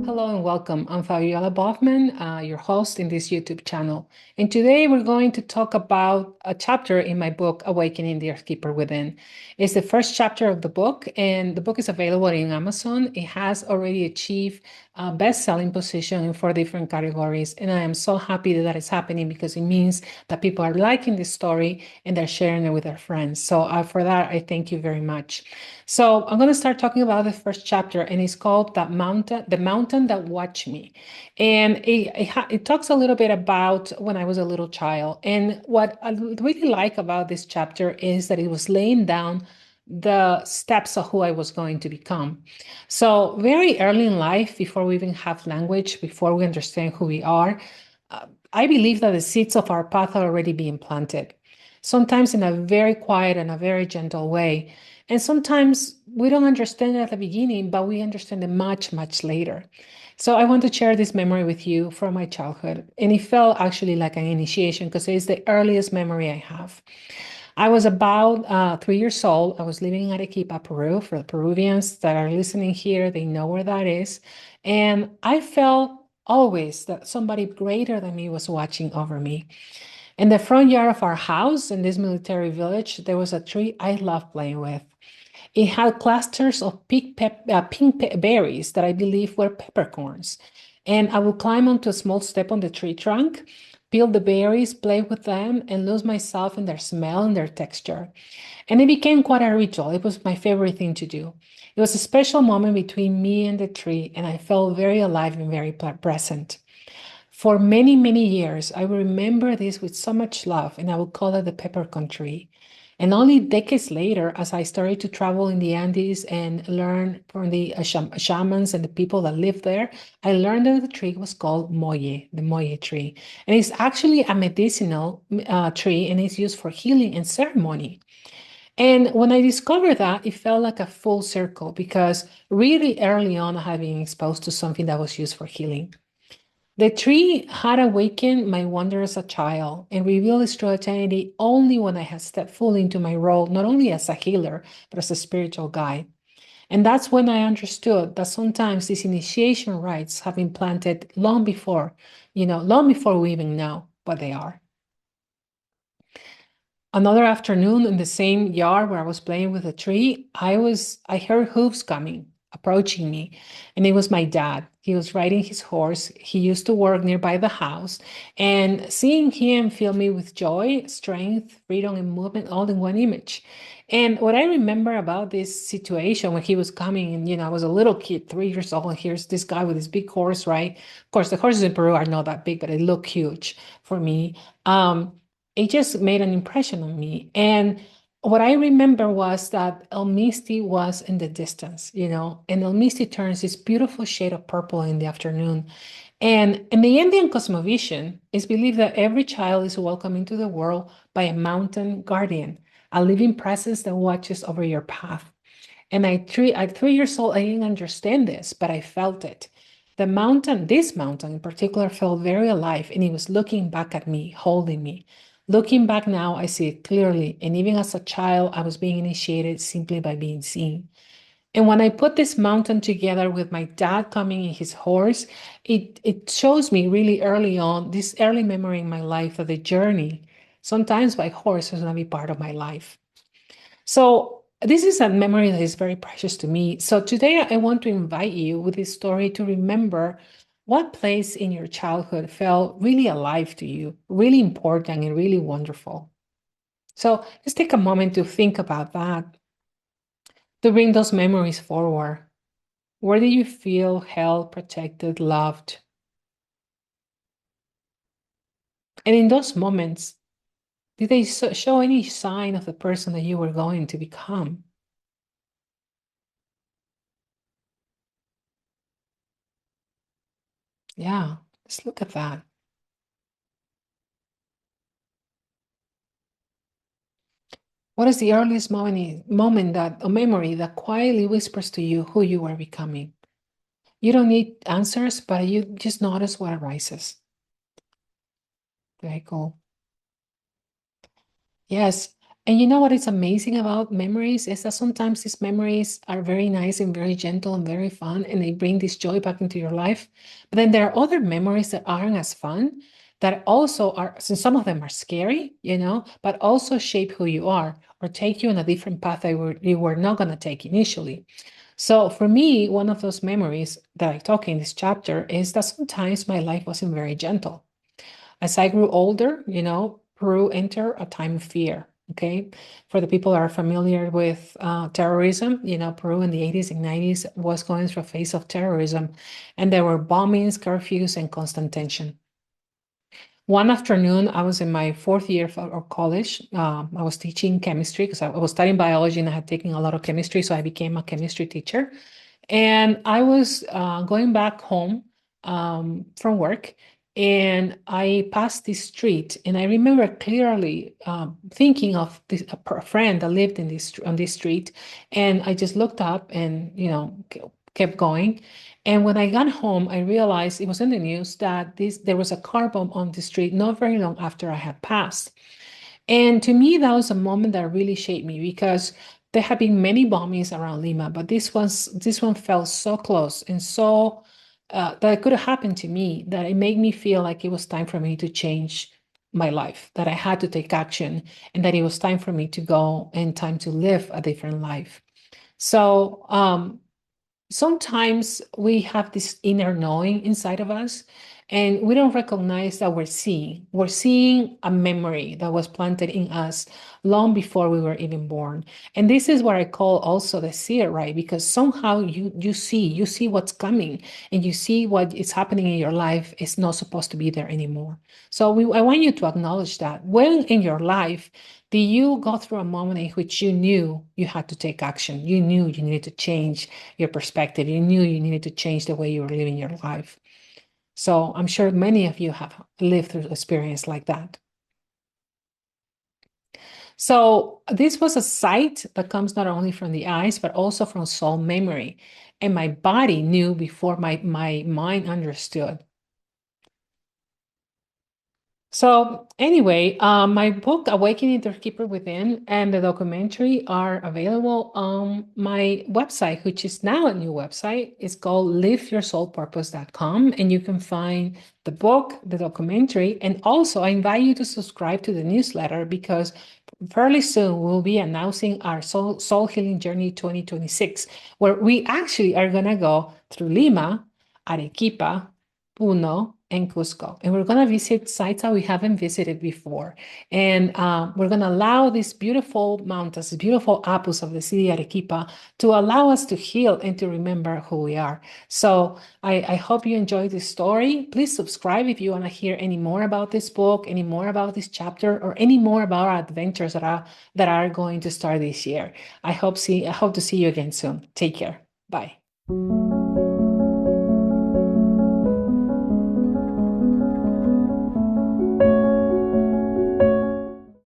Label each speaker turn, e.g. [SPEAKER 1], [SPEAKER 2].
[SPEAKER 1] Hello and welcome. I'm Fabiola Baughman, your host in this YouTube channel. And today we're going to talk about a chapter in my book, Awakening the Earthkeeper Within. It's the first chapter of the book, and the book is available in Amazon. It has already achieved a best-selling position in 4 different categories. And I am so happy that it's happening because it means that people are liking this story and they're sharing it with their friends. So for that, I thank you very much. So I'm going to start talking about the first chapter, and it's called the mountain that watched me. And it talks a little bit about when I was a little child. And what I really like about this chapter is that it was laying down the steps of who I was going to become. So very early in life, before we even have language, before we understand who we are, I believe that the seeds of our path are already being planted, sometimes in a very quiet and a very gentle way. And sometimes we don't understand it at the beginning, but we understand it much, much later. So I want to share this memory with you from my childhood. And it felt actually like an initiation because it's the earliest memory I have. I was about 3 years old. I was living in Arequipa, Peru. For the Peruvians that are listening here, they know where that is. And I felt always that somebody greater than me was watching over me. In the front yard of our house in this military village, there was a tree I loved playing with. It had clusters of pink berries that I believe were peppercorns. And I would climb onto a small step on the tree trunk, peel the berries, play with them, and lose myself in their smell and their texture. And it became quite a ritual. It was my favorite thing to do. It was a special moment between me and the tree, and I felt very alive and very present. For many, many years, I will remember this with so much love, and I will call it the peppercorn tree. And only decades later, as I started to travel in the Andes and learn from the shamans and the people that live there, I learned that the tree was called Molle, the Molle tree. And it's actually a medicinal tree, and it's used for healing and ceremony. And when I discovered that, it felt like a full circle because really early on, I had been exposed to something that was used for healing. The tree had awakened my wonder as a child and revealed its true identity only when I had stepped fully into my role, not only as a healer, but as a spiritual guide. And that's when I understood that sometimes these initiation rites have been planted long before, long before we even know what they are. Another afternoon in the same yard where I was playing with the tree, I heard hooves coming, approaching me, and it was my dad. He was riding his horse. He used to work nearby the house, and seeing him filled me with joy, strength, freedom, and movement all in one image. And what I remember about this situation when he was coming, and I was a little kid, 3 years old, and here's this guy with this big horse, right? Of course, the horses in Peru are not that big, but they look huge for me. It just made an impression on me. And what I remember was that El Misti was in the distance, and El Misti turns this beautiful shade of purple in the afternoon. And in the Andean cosmovision, it's believed that every child is welcome into the world by a mountain guardian, a living presence that watches over your path. And at 3 years old, I didn't understand this, but I felt it. This mountain in particular, felt very alive, and it was looking back at me, holding me. Looking back now, I see it clearly. And even as a child, I was being initiated simply by being seen. And when I put this mountain together with my dad coming in his horse, it shows me really early on, this early memory in my life, that the journey, sometimes by horse, is going to be part of my life. So this is a memory that is very precious to me. So today I want to invite you with this story to remember what place in your childhood felt really alive to you, really important and really wonderful. So let's take a moment to think about that, to bring those memories forward. Where did you feel held, protected, loved? And in those moments, did they show any sign of the person that you were going to become? Yeah, let's look at that. What is the earliest moment that a memory that quietly whispers to you who you are becoming? You don't need answers, but you just notice what arises. Very cool. Yes. And you know what is amazing about memories is that sometimes these memories are very nice and very gentle and very fun, and they bring this joy back into your life. But then there are other memories that aren't as fun, that also are, since some of them are scary, but also shape who you are or take you on a different path that you were not going to take initially. So for me, one of those memories that I talk in this chapter is that sometimes my life wasn't very gentle. As I grew older, Peru entered a time of fear. Okay. For the people that are familiar with terrorism, Peru in the 80s and 90s was going through a phase of terrorism, and there were bombings, curfews, and constant tension. One afternoon, I was in my fourth year of college. I was teaching chemistry because I was studying biology and I had taken a lot of chemistry. So I became a chemistry teacher. And I was going back home from work, and I passed this street, and I remember clearly thinking of a friend that lived on this street, and I just looked up and kept going. And when I got home, I realized it was in the news that there was a car bomb on the street not very long after I had passed. And to me, that was a moment that really shaped me because there have been many bombings around Lima, but this one felt so close and so that it could have happened to me, that it made me feel like it was time for me to change my life, that I had to take action, and that it was time for me to go and time to live a different life. So sometimes we have this inner knowing inside of us, and we don't recognize that we're seeing a memory that was planted in us long before we were even born. And this is what I call also the seer, right? Because somehow you see what's coming, and you see what is happening in your life is not supposed to be there anymore. So I want you to acknowledge that. When in your life did you go through a moment in which you knew you had to take action? You knew you needed to change your perspective. You knew you needed to change the way you were living your life. So I'm sure many of you have lived through experience like that. So this was a sight that comes not only from the eyes, but also from soul memory. And my body knew before my mind understood. So anyway, my book, Awakening the Earthkeeper Within, and the documentary are available on my website, which is now a new website. It's called liveyoursoulpurpose.com, and you can find the book, the documentary, and also I invite you to subscribe to the newsletter, because fairly soon we'll be announcing our Soul Healing Journey 2026, where we actually are going to go through Lima, Arequipa, Puno, and Cusco. And we're going to visit sites that we haven't visited before. And we're going to allow these beautiful mountains, this beautiful Apus of the city Arequipa, to allow us to heal and to remember who we are. So I hope you enjoyed this story. Please subscribe if you want to hear any more about this book, any more about this chapter, or any more about our adventures that are going to start this year. I hope to see you again soon. Take care. Bye.